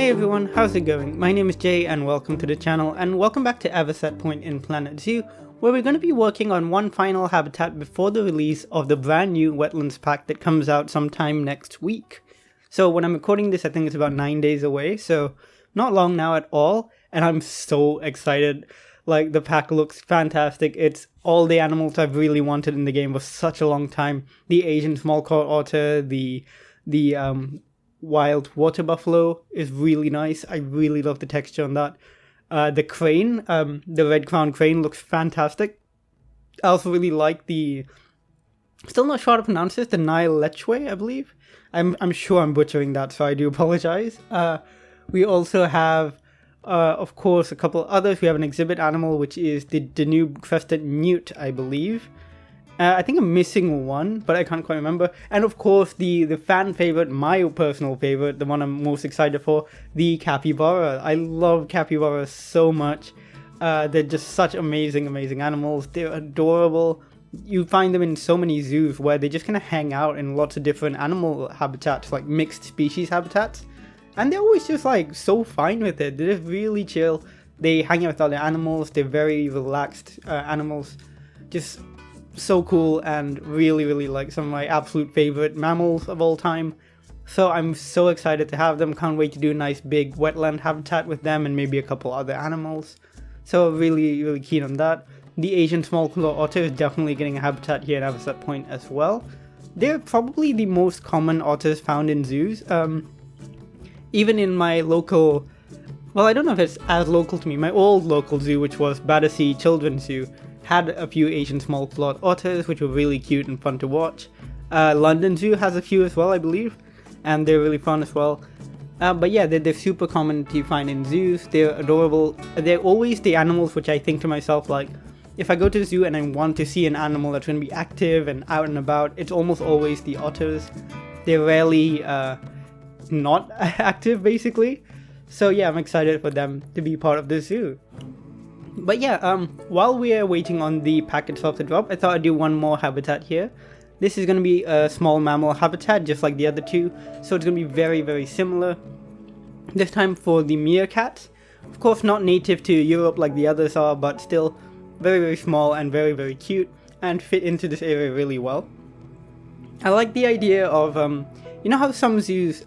Hey everyone, how's it going? My name is Jay and welcome to the channel, and welcome back to Avocet Point in Planet Zoo, where we're going to be working on one final habitat before the release of the brand new wetlands pack that comes out sometime next week. So when I'm recording this, I think it's about 9 days away, so not long now at all, and I'm so excited. Like, the pack looks fantastic. It's all the animals I've really wanted in the game for such a long time. The Asian small coat otter, the wild water buffalo is really nice. I really love the texture on that. The crane, the red crown crane looks fantastic. I also really like the, still not sure how to pronounce this, the Nile Lechwe, I believe. I'm sure I'm butchering that, so I do apologize. We also have, of course, a couple others. We have an exhibit animal, which is the Danube-crested newt, I believe. I think I'm missing one, but I can't quite remember. And of course, the fan favorite, my personal favorite, the one I'm most excited for, the capybara. I love capybaras so much. They're just such amazing animals. They're adorable. You find them in so many zoos where they just kind of hang out in lots of different animal habitats, like mixed species habitats. And they're always just like so fine with it. They're just really chill. They hang out with other animals. They're very relaxed animals. Just so cool, and really like some of my absolute favorite mammals of all time. So I'm so excited to have them. Can't wait to do a nice big wetland habitat with them and maybe a couple other animals. So really keen on that. The Asian small claw otter is definitely getting a habitat here at Avocet Point as well. They're probably the most common otters found in zoos. Even in my local, well, I don't know if it's as local to me, my old local zoo, which was Battersea Children's Zoo, had a few Asian small clawed otters, which were really cute and fun to watch. London Zoo has a few as well, I believe, and they're really fun as well. But yeah, they're super common to find in zoos. They're adorable. They're always the animals which I think to myself, like, if I go to a zoo and I want to see an animal that's going to be active and out and about, it's almost always the otters. They're rarely not active, basically. So yeah, I'm excited for them to be part of the zoo. But yeah, while we are waiting on the pack itself to drop, I thought I'd do one more habitat here. This is going to be a small mammal habitat, just like the other two, so it's going to be very similar. This time for the Meerkat. Of course, not native to Europe like the others are, but still very small and very cute, and fit into this area really well. I like the idea of, you know how some zoos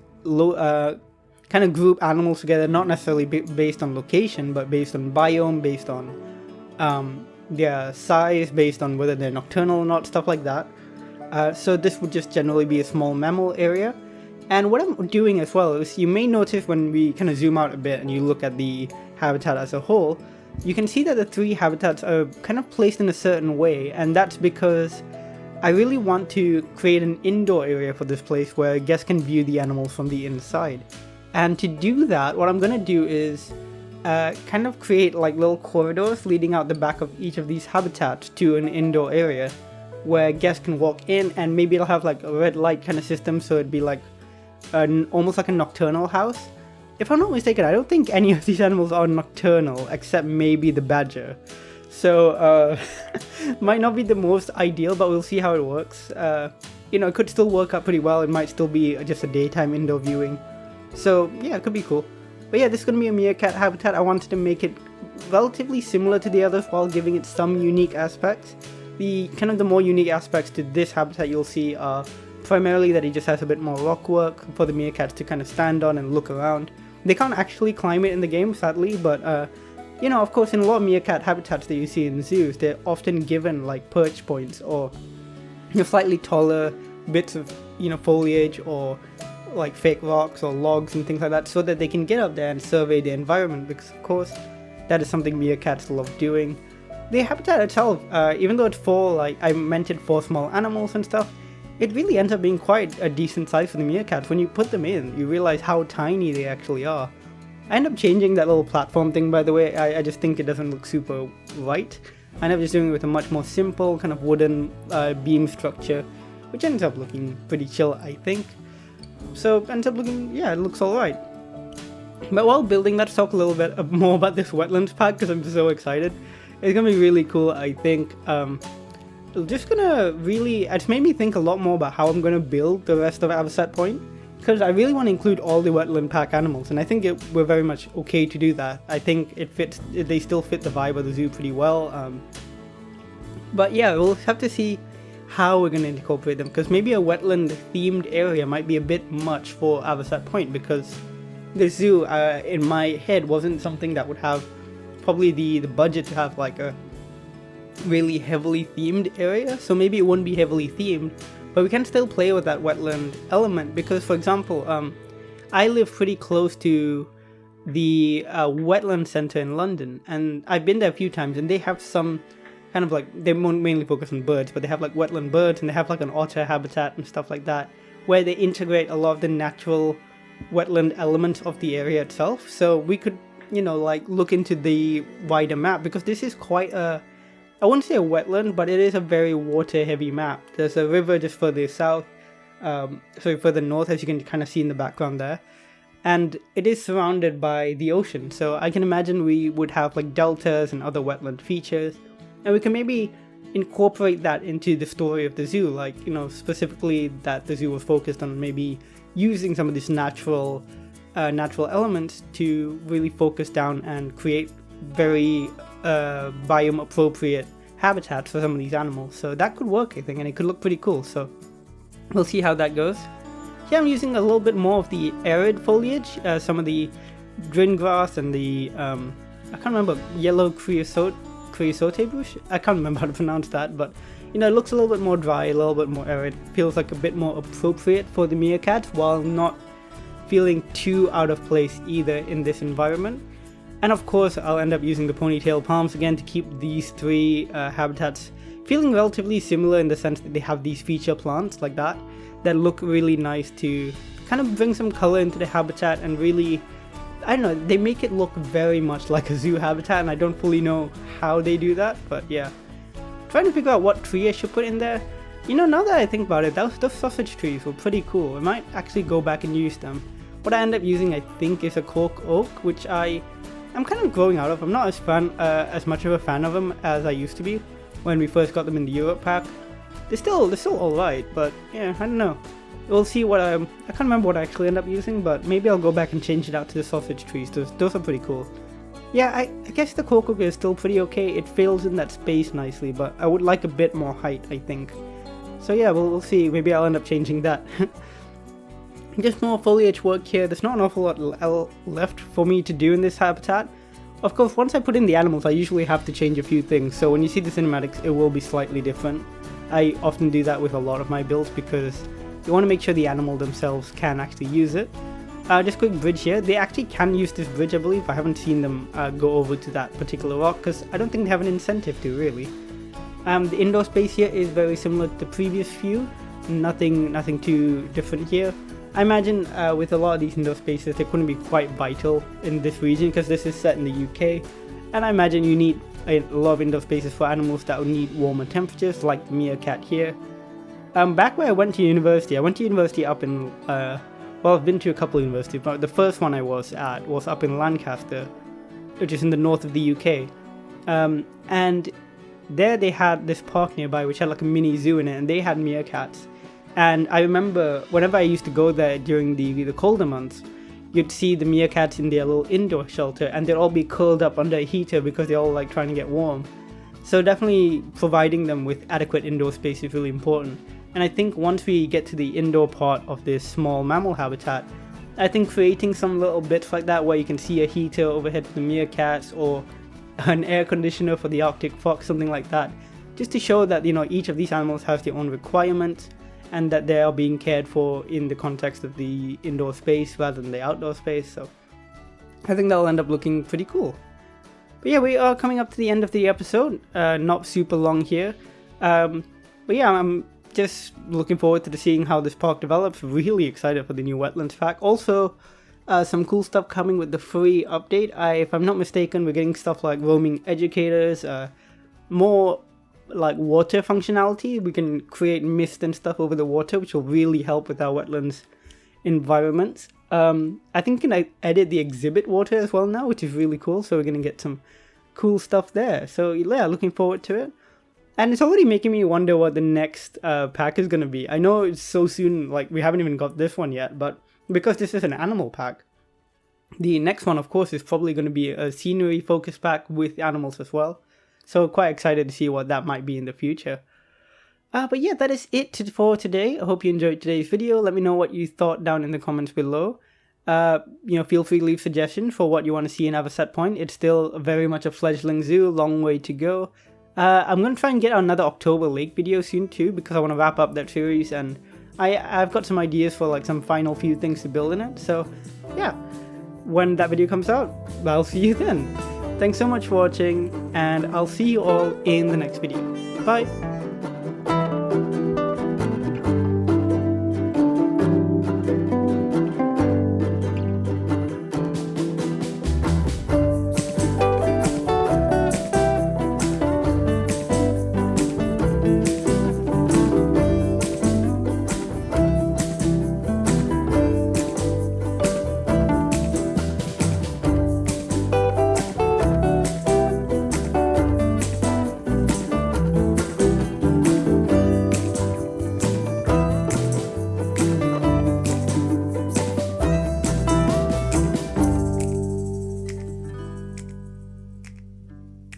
kind of group animals together, not necessarily based on location, but based on biome, based on their size, based on whether they're nocturnal or not, stuff like that. So this would just generally be a small mammal area. And what I'm doing as well is, you may notice when we kind of zoom out a bit and you look at the habitat as a whole, you can see that the three habitats are kind of placed in a certain way, and that's because I really want to create an indoor area for this place where guests can view the animals from the inside. And to do that, what I'm going to do is kind of create like little corridors leading out the back of each of these habitats to an indoor area where guests can walk in, and maybe it'll have like a red light kind of system, so it'd be like almost like a nocturnal house. If I'm not mistaken, I don't think any of these animals are nocturnal, except maybe the badger. So, might not be the most ideal, but we'll see how it works. You know, it could still work out pretty well. It might still be just a daytime indoor viewing. So yeah, it could be cool. But yeah, this is going to be a meerkat habitat. I wanted to make it relatively similar to the others while giving it some unique aspects. The more unique aspects to this habitat you'll see are primarily that it just has a bit more rock work for the meerkats to kind of stand on and look around. They can't actually climb it in the game, sadly, but you know, of course, in a lot of meerkat habitats that you see in zoos, they're often given like perch points or, you know, slightly taller bits of, you know, foliage or like fake rocks or logs and things like that, so that they can get up there and survey the environment, because of course that is something meerkats love doing. The habitat itself, even though it's for, like, I meant it for small animals and stuff, it really ends up being quite a decent size for the meerkats. When you put them in, you realize how tiny they actually are. I end up changing that little platform thing, by the way. I just think it doesn't look super right. I end up just doing it with a much more simple kind of wooden beam structure, which ends up looking pretty chill, I think. So it ends up looking, yeah, it looks alright. But while building, let's talk a little bit more about this wetlands pack, because I'm so excited. It's gonna be really cool, I think. Just gonna really, it's made me think a lot more about how I'm gonna build the rest of Avocet Point. because I really want to include all the wetland pack animals, and I think we're very much okay to do that. I think they still fit the vibe of the zoo pretty well. But yeah, we'll have to see how we're going to incorporate them, because maybe a wetland themed area might be a bit much for Avocet Point, because the zoo in my head wasn't something that would have probably the budget to have like a really heavily themed area. So maybe it wouldn't be heavily themed, but we can still play with that wetland element, because for example, I live pretty close to the wetland center in London, and I've been there a few times, and they have some kind of like, they mainly focus on birds, but they have like wetland birds, and they have like an otter habitat and stuff like that, where they integrate a lot of the natural wetland elements of the area itself. So we could, you know, like look into the wider map, because this is quite a, I wouldn't say a wetland, but it is a very water heavy map. There's a river just further south, further north, as you can kind of see in the background there, and it is surrounded by the ocean. So I can imagine we would have like deltas and other wetland features, and we can maybe incorporate that into the story of the zoo, like, you know, specifically that the zoo was focused on maybe using some of these natural elements to really focus down and create very biome appropriate habitats for some of these animals. So that could work, I think, and it could look pretty cool. So we'll see how that goes. Here I'm using a little bit more of the arid foliage, some of the drin grass and the I can't remember, yellow creosote bush. I can't remember how to pronounce that, but you know, it looks a little bit more dry, a little bit more arid. Feels like a bit more appropriate for the meerkat, while not feeling too out of place either in this environment. And of course, I'll end up using the ponytail palms again to keep these three habitats feeling relatively similar, in the sense that they have these feature plants like that look really nice to kind of bring some color into the habitat, and really, I don't know, they make it look very much like a zoo habitat, and I don't fully know how they do that, but yeah. Trying to figure out what tree I should put in there. You know, now that I think about it, those sausage trees were pretty cool. I might actually go back and use them. What I end up using, I think, is a cork oak, which I'm kind of growing out of. I'm not as much of a fan of them as I used to be when we first got them in the Europe pack. They're still alright, but yeah, I don't know. We'll see what I can't remember what I actually end up using, but maybe I'll go back and change it out to the sausage trees. Those are pretty cool. Yeah, I guess the cork oak is still pretty okay. It fills in that space nicely, but I would like a bit more height, I think. So yeah, we'll see. Maybe I'll end up changing that. Just more foliage work here. There's not an awful lot left for me to do in this habitat. Of course, once I put in the animals, I usually have to change a few things. So when you see the cinematics, it will be slightly different. I often do that with a lot of my builds, because you want to make sure the animal themselves can actually use it. Just quick bridge here. They actually can use this bridge, I believe. I haven't seen them go over to that particular rock, because I don't think they have an incentive to, really. The indoor space here is very similar to the previous few. Nothing too different here. I imagine with a lot of these indoor spaces, they couldn't be quite vital in this region, because this is set in the UK. And I imagine you need a lot of indoor spaces for animals that would need warmer temperatures, like the meerkat here. Back where I went to university up in, well, I've been to a couple of universities, but the first one I was at was up in Lancaster, which is in the north of the UK. And there they had this park nearby, which had like a mini zoo in it, and they had meerkats. And I remember whenever I used to go there during the colder months, you'd see the meerkats in their little indoor shelter, and they'd all be curled up under a heater because they're all like trying to get warm. So definitely providing them with adequate indoor space is really important. And I think once we get to the indoor part of this small mammal habitat, I think creating some little bits like that where you can see a heater overhead for the meerkats, or an air conditioner for the Arctic fox, something like that, just to show that, you know, each of these animals has their own requirements, and that they are being cared for in the context of the indoor space rather than the outdoor space. So I think that'll end up looking pretty cool. But yeah, we are coming up to the end of the episode. Not super long here. But yeah, I'm just looking forward to seeing how this park develops. Really excited for the new wetlands pack. Also, some cool stuff coming with the free update. If I'm not mistaken, we're getting stuff like roaming educators, more like water functionality. We can create mist and stuff over the water, which will really help with our wetlands environments. I think you can edit the exhibit water as well now, which is really cool. So we're going to get some cool stuff there. So yeah, looking forward to it. And it's already making me wonder what the next pack is going to be. I know it's so soon, like we haven't even got this one yet, but because this is an animal pack. The next one, of course, is probably going to be a scenery focus pack with animals as well. So quite excited to see what that might be in the future. But yeah, that is it for today. I hope you enjoyed today's video. Let me know what you thought down in the comments below. Feel free to leave suggestions for what you want to see in Avocet Point. It's still very much a fledgling zoo, long way to go. I'm going to try and get another October Lake video soon too, because I want to wrap up that series, and I've got some ideas for like some final few things to build in it. So yeah, when that video comes out, I'll see you then. Thanks so much for watching, and I'll see you all in the next video. Bye!